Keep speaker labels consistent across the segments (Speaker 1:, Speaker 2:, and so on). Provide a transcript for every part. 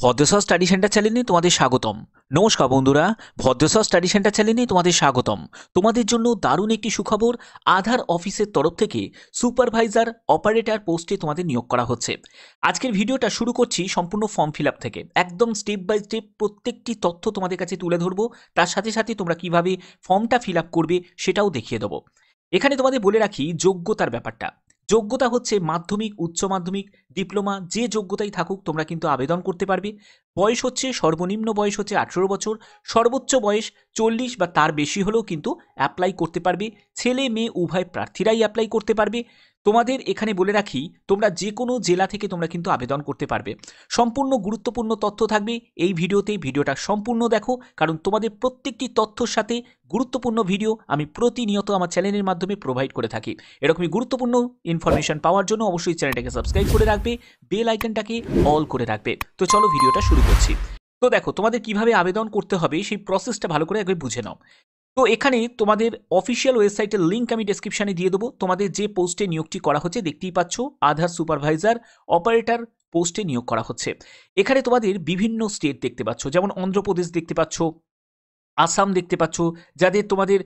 Speaker 1: ভদ্রসর study centre চ্যানেলে তোমাদের স্বাগতম। নমস্কার বন্ধুরা, ভদ্রসর স্টাডি সেন্টার চ্যানেলে তোমাদের স্বাগতম। তোমাদের জন্য দারুণ একটি সুখবর, আধার অফিসের তরফ থেকে সুপারভাইজার অপারেটর পোস্টে তোমাদের নিয়োগ করা হচ্ছে। আজকের ভিডিওটা শুরু করছি সম্পূর্ণ ফর্ম ফিল আপ থেকে, একদম স্টেপ বাই স্টেপ প্রত্যেকটি তথ্য তোমাদের কাছে তুলে ধরবো। তার সাথে সাথে তোমরা কিভাবে ফর্মটা ফিল আপ করবে সেটাও দেখিয়ে দেবো। এখানে তোমাদের বলে রাখি যোগ্যতার ব্যাপারটা। যোগ্যতা হচ্ছে মাধ্যমিক, উচ্চ মাধ্যমিক, ডিপ্লোমা, যে যোগ্যতাই থাকুক তোমরা কিন্তু আবেদন করতে পারবে। বয়স হচ্ছে সর্বনিম্ন বয়স হচ্ছে 18 বছর, সর্বোচ্চ বয়স 40 বা তার বেশি হলেও কিন্তু অ্যাপ্লাই করতে পারবে। ছেলে মেয়ে উভয় প্রার্থীরাই অ্যাপ্লাই করতে পারবে। তোমাদের এখানে বলে রাখি তোমরা যে কোনো জেলা থেকে তোমরা কিন্তু আবেদন করতে পারবে। সম্পূর্ণ গুরুত্বপূর্ণ তথ্য থাকবে এই ভিডিওতে, ভিডিওটা সম্পূর্ণ দেখো, কারণ তোমাদের প্রত্যেকটি তথ্যর সাথে গুরুত্বপূর্ণ ভিডিও আমি প্রতিনিয়ত আমার চ্যানেলের মাধ্যমে প্রোভাইড করে থাকি। এরকমই গুরুত্বপূর্ণ ইনফরমেশন পাওয়ার জন্য অবশ্যই চ্যানেলটাকে সাবস্ক্রাইব করে রাখবে, বেল আইকনটাকে অল করে রাখবে। তো চলো ভিডিওটা শুরু করছি। তো দেখো তোমাদের কিভাবে আবেদন করতে হবে সেই প্রসেসটা ভালো করে একবার বুঝে নাও। তো এখানে তোমাদের অফিসিয়াল ওয়েবসাইটের লিঙ্ক আমি ডেসক্রিপশনে দিয়ে দেবো। তোমাদের যে পোস্টে নিয়োগটি করা হচ্ছে দেখতেই পাচ্ছ, আধার সুপারভাইজার অপারেটর পোস্টে নিয়োগ করা হচ্ছে। এখানে তোমাদের বিভিন্ন স্টেট দেখতে পাচ্ছ, যেমন অন্ধ্রপ্রদেশ দেখতে পাচ্ছ, আসাম দেখতে পাচ্ছ, যাদের তোমাদের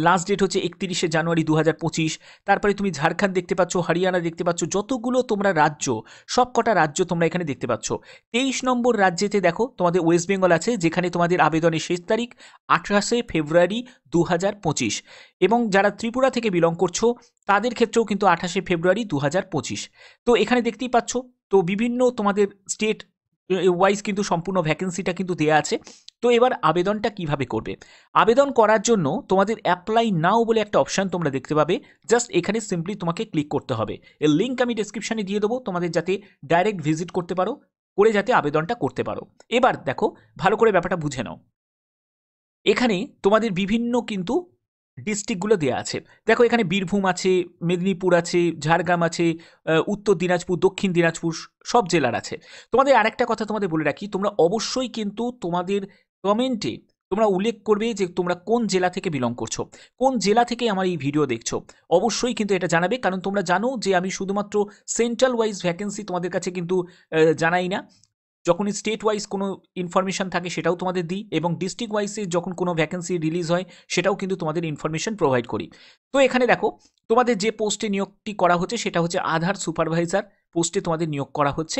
Speaker 1: লাস্ট ডেট হচ্ছে 31শে জানুয়ারি 2025। তারপরে তুমি ঝাড়খণ্ড দেখতে পাচ্ছ, হরিয়ানা দেখতে পাচ্ছ, যতগুলো তোমরা রাজ্য, সব কটা রাজ্য তোমরা এখানে দেখতে পাচ্ছ। 23 নম্বর রাজ্যেতে দেখো তোমাদের ওয়েস্ট বেঙ্গল আছে, যেখানে তোমাদের আবেদনের শেষ তারিখ 28শে ফেব্রুয়ারি 2025। এবং যারা ত্রিপুরা থেকে বিলং করছো তাদের ক্ষেত্রেও কিন্তু 28শে ফেব্রুয়ারি 2025। তো এখানে দেখতেই পাচ্ছ, তো বিভিন্ন তোমাদের স্টেট ওয়াইজ কিন্তু সম্পূর্ণ ভ্যাকেন্সিটা কিন্তু দেওয়া আছে। তো এবার আবেদনটা কিভাবে করবে? আবেদন করার জন্য তোমাদের অ্যাপ্লাই নাও বলে একটা অপশান তোমরা দেখতে পাবে। জাস্ট এখানে সিম্পলি তোমাকে ক্লিক করতে হবে। এর লিঙ্ক আমি ডেসক্রিপশনে দিয়ে দেবো, তোমাদের যাতে ডাইরেক্ট ভিজিট করতে পারো, করে যাতে আবেদনটা করতে পারো। এবার দেখো ভালো করে ব্যাপারটা বুঝে নাও। এখানে তোমাদের বিভিন্ন কিন্তু ডিস্ট্রিক্টগুলো দেওয়া আছে। দেখো এখানে বীরভূম আছে, মেদিনীপুর আছে, ঝাড়গ্রাম আছে, উত্তর দিনাজপুর, দক্ষিণ দিনাজপুর, সব জেলার আছে। তোমাদের আরেকটা কথা তোমাদের বলে রাখি, তোমরা অবশ্যই কিন্তু তোমাদের কমেন্টে তোমরা উল্লেখ করবে যে তোমরা কোন জেলা থেকে বিলং করছো, কোন জেলা থেকে আমার এই ভিডিও দেখছো। অবশ্যই কিন্তু এটা জানাবে, কারণ তোমরা জানো যে আমি শুধুমাত্র সেন্ট্রাল ওয়াইজ ভ্যাকেন্সি তোমাদের কাছে কিন্তু জানাই না। যখনই স্টেট ওয়াইজ কোনো ইনফরমেশন থাকে সেটাও তোমাদের দিই, এবং ডিস্ট্রিক্ট ওয়াইজে যখন কোনো ভ্যাকেন্সি রিলিজ হয় সেটাও কিন্তু তোমাদের ইনফরমেশন প্রোভাইড করি। তো এখানে দেখো তোমাদের যে পোস্টে নিয়োগটি করা হচ্ছে সেটা হচ্ছে আধার সুপারভাইজার পোস্টে তোমাদের নিয়োগ করা হচ্ছে।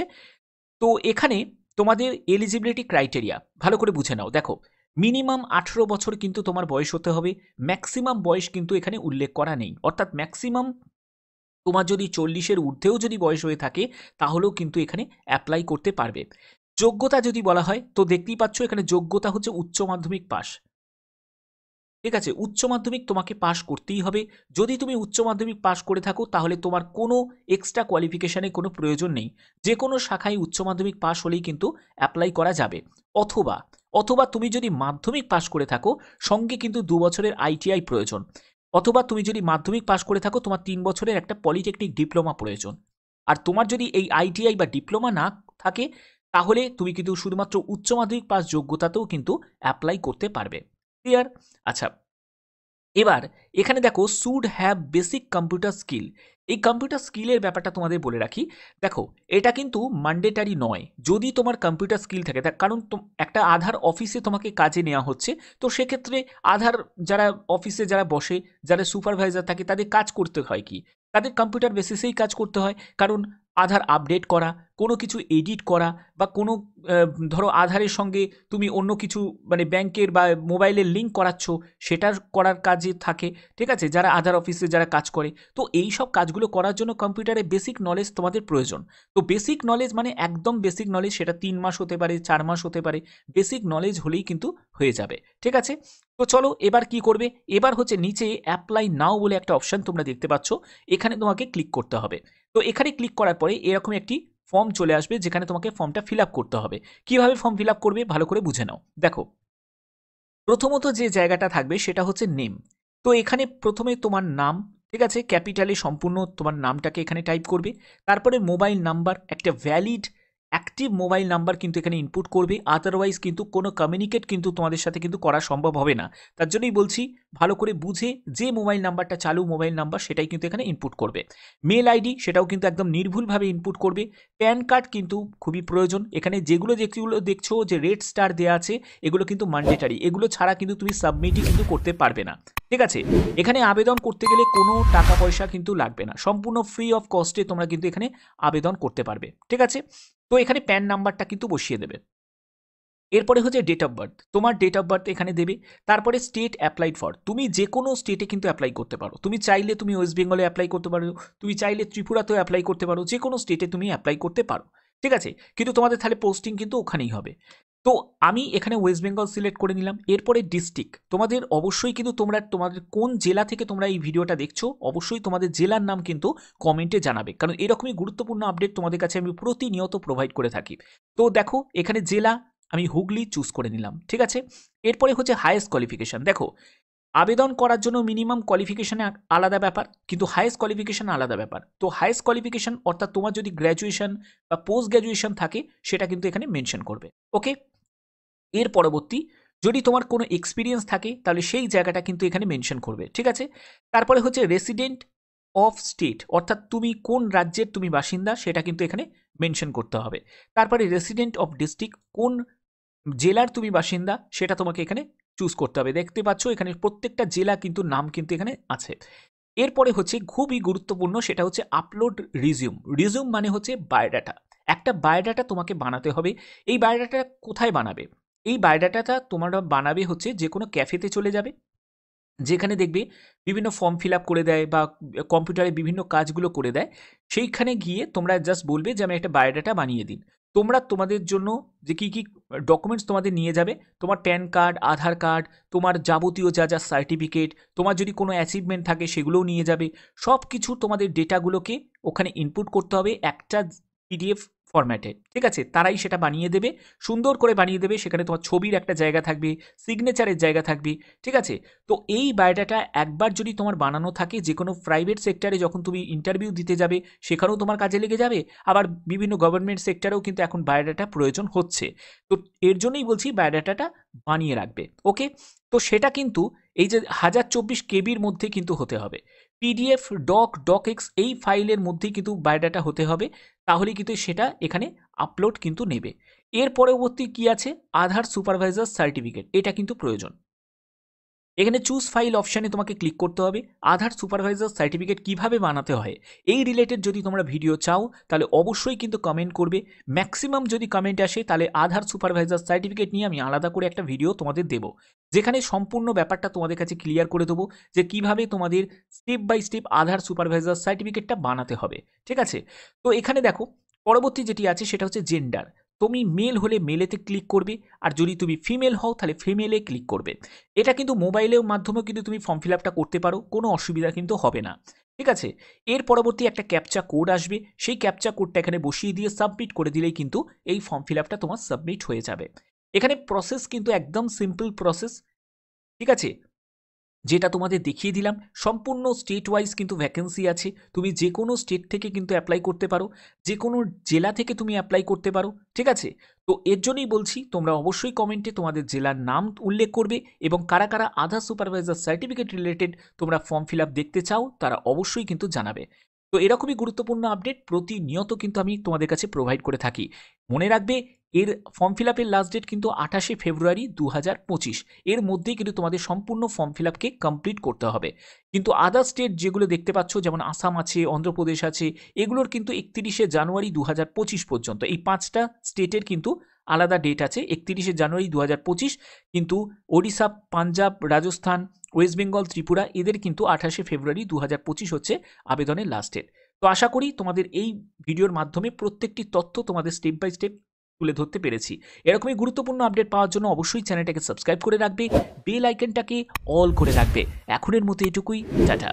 Speaker 1: তো এখানে তোমাদের এলিজিবিলিটি ক্রাইটেরিয়া ভালো করে বুঝে নাও। দেখো মিনিমাম 18 বছর কিন্তু তোমার বয়স হতে হবে। ম্যাক্সিমাম বয়স কিন্তু এখানে উল্লেখ করা নেই, অর্থাৎ ম্যাক্সিমাম তোমার যদি 40-এর ঊর্ধ্বেও যদি বয়স হয়ে থাকে তাহলেও কিন্তু এখানে অ্যাপ্লাই করতে পারবে। যোগ্যতা যদি বলা হয় তো দেখতেই পাচ্ছ এখানে যোগ্যতা হচ্ছে উচ্চ মাধ্যমিক পাস। ঠিক আছে, উচ্চ মাধ্যমিক তোমাকে পাস করতেই হবে। যদি তুমি উচ্চ মাধ্যমিক পাস করে থাকো তাহলে তোমার কোনো এক্সট্রা কোয়ালিফিকেশানে কোনো প্রয়োজন নেই। যে কোনো শাখায় উচ্চ মাধ্যমিক পাস হলেই কিন্তু অ্যাপ্লাই করা যাবে। অথবা অথবা তুমি যদি মাধ্যমিক পাস করে থাকো, সঙ্গে কিন্তু 2 বছরের আইটিআই প্রয়োজন। অথবা তুমি যদি মাধ্যমিক পাস করে থাকো, তোমার 3 বছরের একটা পলিটেকনিক ডিপ্লোমা প্রয়োজন। আর তোমার যদি এই আইটিআই বা ডিপ্লোমা না থাকে তাহলে তুমি কিন্তু শুধুমাত্র উচ্চ মাধ্যমিক পাস যোগ্যতাতেও কিন্তু অ্যাপ্লাই করতে পারবে। ক্লিয়ার? আচ্ছা, এবার এখানে দেখো should have basic computer skill. এই কম্পিউটার স্কিলের ব্যাপারটা তোমাদের বলে রাখি। দেখো এটা কিন্তু ম্যান্ডেটারি নয় যদি তোমার কম্পিউটার স্কিল থাকে, তার কারণ একটা আধার অফিসে তোমাকে কাজে নেওয়া হচ্ছে। তো সেক্ষেত্রে আধার যারা অফিসে যারা বসে, যারা সুপারভাইজার থাকে, তাদের কাজ করতে হয় কি, তাদের কম্পিউটার বেসিসেই কাজ করতে হয়। কারণ আধার আপডেট করা, কোনো কিছু এডিট করা, বা কোনো ধরো আধারের সঙ্গে তুমি অন্য কিছু মানে ব্যাংকের বা মোবাইলের লিঙ্ক করাচ্ছ, সেটা করার কাজে থাকে। ঠিক আছে, যারা আধার অফিসে যারা কাজ করে, তো এই সব কাজগুলো করার জন্য কম্পিউটারে বেসিক নলেজ তোমাদের প্রয়োজন। তো বেসিক নলেজ মানে একদম বেসিক নলেজ, সেটা 3 মাস হতে পারে, 4 মাস হতে পারে, বেসিক নলেজ হলেই কিন্তু হয়ে যাবে। ঠিক আছে, তো চলো এবার কি করবে। এবার হচ্ছে নিচে অ্যাপ্লাই নাও বলে একটা অপশান তোমরা দেখতে পাচ্ছ, এখানে তোমাকে ক্লিক করতে হবে। তো এখানে ক্লিক করার পরে এরকম একটি ফর্ম চলে আসবে, যেখানে তোমাকে ফর্মটা ফিল আপ করতে হবে। কিভাবে ফর্ম ফিল আপ করবে ভালো করে বুঝে নাও। দেখো প্রথমত যে জায়গাটা থাকবে সেটা হচ্ছে নেম। তো এখানে প্রথমে তোমার নাম, ঠিক আছে, ক্যাপিটালে সম্পূর্ণ তোমার নামটাকে এখানে টাইপ করবে। তারপরে মোবাইল নাম্বার, একটা ভ্যালিড অ্যাক্টিভ মোবাইল নাম্বার কিন্তু এখানে ইনপুট করবে, আদারওয়াইজ কিন্তু কোনো কমিউনিকেট কিন্তু তোমাদের সাথে কিন্তু করা সম্ভব হবে না। তার জন্যই বলছি ভালো করে বুঝে যে মোবাইল নাম্বারটা চালু মোবাইল নাম্বার সেটাই কিন্তু এখানে ইনপুট করবে। মেল আইডি সেটাও কিন্তু একদম নির্ভুলভাবে ইনপুট করবে। প্যান কার্ড কিন্তু খুবই প্রয়োজন। এখানে যেগুলো দেখছো যে রেড স্টার দেওয়া আছে এগুলো কিন্তু ম্যান্ডেটারি, এগুলো ছাড়া কিন্তু তুমি সাবমিটই কিন্তু করতে পারবে না। ঠিক আছে, এখানে আবেদন করতে গেলে কোনো টাকা পয়সা কিন্তু লাগবে না, সম্পূর্ণ ফ্রি অফ কস্টে তোমরা কিন্তু এখানে আবেদন করতে পারবে। ঠিক আছে, তো এখানে প্যান নাম্বারটা কিন্তু বসিয়ে দেবে। এরপরে হচ্ছে ডেট অফ বার্থ, তোমার ডেট অফ বার্থ এখানে দেবে। তারপরে স্টেট অ্যাপ্লাইড ফর, তুমি যে কোনো স্টেটে কিন্তু অ্যাপ্লাই করতে পারো। তুমি চাইলে তুমি ওয়েস্ট বেঙ্গলে অ্যাপ্লাই করতে পারো, তুমি চাইলে ত্রিপুরাতেও অ্যাপ্লাই করতে পারো, যে কোনো স্টেটে তুমি অ্যাপ্লাই করতে পারো। ঠিক আছে, কিন্তু তোমাদের তাহলে পোস্টিং কিন্তু ওখানেই হবে। তো আমি এখানে ওয়েস্ট বেঙ্গল সিলেক্ট করে নিলাম। এরপরে ডিস্ট্রিক্ট, তোমাদের অবশ্যই কিন্তু তোমাদের কোন জেলা থেকে তোমরা এই ভিডিওটা দেখছো অবশ্যই তোমাদের জেলার নাম কিন্তু কমেন্টে জানাবে, কারণ এরকমই গুরুত্বপূর্ণ আপডেট তোমাদের কাছে আমি প্রতিনিয়ত প্রোভাইড করে থাকি। তো দেখো এখানে জেলা আমি হুগলি চুজ করে নিলাম। ঠিক আছে, এরপরে হচ্ছে হাইয়েস্ট কোয়ালিফিকেশান। দেখো আবেদন করার জন্য মিনিমাম কোয়ালিফিকেশানে আলাদা ব্যাপার, কিন্তু হাইয়েস্ট কোয়ালিফিকেশান আলাদা ব্যাপার। তো হাইয়েস্ট কোয়ালিফিকেশান অর্থাৎ তোমার যদি গ্র্যাজুয়েশন বা পোস্ট গ্র্যাজুয়েশন থাকে সেটা কিন্তু এখানে মেনশন করবে। ওকে, এর পরবর্তী যদি তোমার কোনো এক্সপিরিয়েন্স থাকে তাহলে সেই জায়গাটা কিন্তু এখানে মেনশন করবে। ঠিক আছে, তারপরে হচ্ছে রেসিডেন্ট অফ স্টেট, অর্থাৎ তুমি কোন রাজ্যের তুমি বাসিন্দা সেটা কিন্তু এখানে মেনশন করতে হবে। তারপরে রেসিডেন্ট অফ ডিস্ট্রিক্ট, কোন জেলার তুমি বাসিন্দা সেটা তোমাকে এখানে চুজ করতে হবে। দেখতে পাচ্ছ এখানে প্রত্যেকটা জেলা কিন্তু নাম কিন্তু এখানে আছে। এরপরে হচ্ছে খুবই গুরুত্বপূর্ণ, সেটা হচ্ছে আপলোড রিজিউম। রিজিউম মানে হচ্ছে বায়োডাটা। একটা বায়োডাটা তোমাকে বানাতে হবে। এই বায়োডাটা কোথায় বানাবে? এই বায়োডাটাটা তোমরা বানাবে হচ্ছে যে কোনো ক্যাফেতে চলে যাবে, যেখানে দেখবে বিভিন্ন ফর্ম ফিল আপ করে দেয় বা কম্পিউটারে বিভিন্ন কাজগুলো করে দেয়, সেইখানে গিয়ে তোমরা জাস্ট বলবে যে আমি একটা বায়োডাটা বানিয়ে দিন। তোমরা তোমাদের জন্য যে কী কী ডকুমেন্টস তোমাদের নিয়ে যাবে, তোমার প্যান কার্ড, আধার কার্ড, তোমার যাবতীয় যা যা সার্টিফিকেট, তোমার যদি কোনো অ্যাচিভমেন্ট থাকে সেগুলোও নিয়ে যাবে। সব কিছু তোমাদের ডেটাগুলোকে ওখানে ইনপুট করতে হবে একটা পিডিএফ ফরম্যাটে। ঠিক আছে, তারাই সেটা বানিয়ে দেবে, সুন্দর করে বানিয়ে দেবে। সেখানে তোমার ছবির একটা জায়গা থাকবে, সিগনেচারের জায়গা থাকবে। ঠিক আছে, তো এই বায়োডাটা একবার যদি তোমার বানানো থাকে, যে কোনো প্রাইভেট সেক্টরে যখন তুমি ইন্টারভিউ দিতে যাবে সেখানেও তোমার কাজে লেগে যাবে, আবার বিভিন্ন গভর্নমেন্ট সেক্টরেও কিন্তু এখন বায়োডাটা প্রয়োজন হচ্ছে। তো এর জন্যই বলছি বায়োডাটাটা বানিয়ে রাখবে। ওকে, তো সেটা কিন্তু এই যে 1024 কেবির মধ্যে কিন্তু হতে হবে, পিডিএফ, ডকএক্স এই ফাইলের মধ্যেই কিন্তু বায়োডাটা হতে হবে, তাহলে কিন্তু সেটা এখানে আপলোড কিন্তু নেবে। এর পরবর্তী কি আছে, আধার সুপারভাইজার সার্টিফিকেট, এটা কিন্তু প্রয়োজন। এখানে চুজ ফাইল অপশানে তোমাকে ক্লিক করতে হবে। আধার সুপারভাইজার সার্টিফিকেট কিভাবে বানাতে হয় এই রিলেটেড যদি তোমরা ভিডিও চাও তাহলে অবশ্যই কিন্তু কমেন্ট করবে। ম্যাক্সিমাম যদি কমেন্ট আসে তাহলে আধার সুপারভাইজার সার্টিফিকেট নিয়ে আমি আলাদা করে একটা ভিডিও তোমাদের দেবো, যেখানে সম্পূর্ণ ব্যাপারটা তোমাদের কাছে ক্লিয়ার করে দেবো যে কিভাবে তোমাদের step by step Aadhaar supervisor সার্টিফিকেটটা বানাতে হবে। ঠিক আছে, তো এখানে দেখো পরবর্তী যেটি আছে সেটা হচ্ছে জেন্ডার। তুমি মেল হলে মেলেতে ক্লিক করবে, আর যদি তুমি ফিমেল হও তাহলে ফিমেলে ক্লিক করবে। এটা কিন্তু মোবাইলের মাধ্যমেও কিন্তু তুমি ফর্ম ফিল আপটা করতে পারো, কোনো অসুবিধা কিন্তু হবে না। ঠিক আছে, এর পরবর্তী একটা ক্যাপচা কোড আসবে, সেই ক্যাপচা কোডটা এখানে বসিয়ে দিয়ে সাবমিট করে দিলেই কিন্তু এই ফর্ম ফিল আপটা তোমার সাবমিট হয়ে যাবে। এখানে প্রসেস কিন্তু একদম সিম্পল প্রসেস। ঠিক আছে, যেটা তোমাদের দেখিয়ে দিলাম, সম্পূর্ণ স্টেট ওয়াইজ কিন্তু ভ্যাকেন্সি আছে। তুমি যে কোনো স্টেট থেকে কিন্তু অ্যাপ্লাই করতে পারো, যে কোনো জেলা থেকে তুমি অ্যাপ্লাই করতে পারো। ঠিক আছে, তো এর জন্যই বলছি তোমরা অবশ্যই কমেন্টে তোমাদের জেলার নাম উল্লেখ করবে, এবং কারা কারা আধার সুপারভাইজার সার্টিফিকেট রিলেটেড তোমরা ফর্ম ফিল আপ দেখতে চাও তারা অবশ্যই কিন্তু জানাবে। তো এরকমই গুরুত্বপূর্ণ আপডেট প্রতিনিয়ত কিন্তু আমি তোমাদের কাছে প্রোভাইড করে থাকি। মনে রাখবে এর ফর্ম ফিল আপের লাস্ট ডেট কিন্তু 28শে ফেব্রুয়ারি 2025, এর মধ্যেই কিন্তু তোমাদের সম্পূর্ণ ফর্ম ফিল আপকে কমপ্লিট করতে হবে। কিন্তু আদার স্টেট যেগুলো দেখতে পাচ্ছ যেমন আসাম আছে, অন্ধ্রপ্রদেশ আছে, এগুলোর কিন্তু 31শে জানুয়ারি 2025 পর্যন্ত, এই 5টা স্টেটের কিন্তু আলাদা ডেট আছে। 31শে জানুয়ারি 2025, কিন্তু ওড়িশা, পাঞ্জাব, রাজস্থান, ওয়েস্ট বেঙ্গল, ত্রিপুরা এদের কিন্তু 28শে ফেব্রুয়ারি 2025 হচ্ছে আবেদনের লাস্ট ডেট। তো আশা করি তোমাদের এই ভিডিওর মাধ্যমে প্রত্যেকটি তথ্য তোমাদের স্টেপ বাই স্টেপ তুলে ধরতে পেরেছি। এরকমই গুরুত্বপূর্ণ আপডেট পাওয়ার জন্য অবশ্যই চ্যানেলটাকে সাবস্ক্রাইব করে রাখবে, বেল আইকনটাকে অল করে রাখবে। এখনের মতো এটুকুই, টাটা।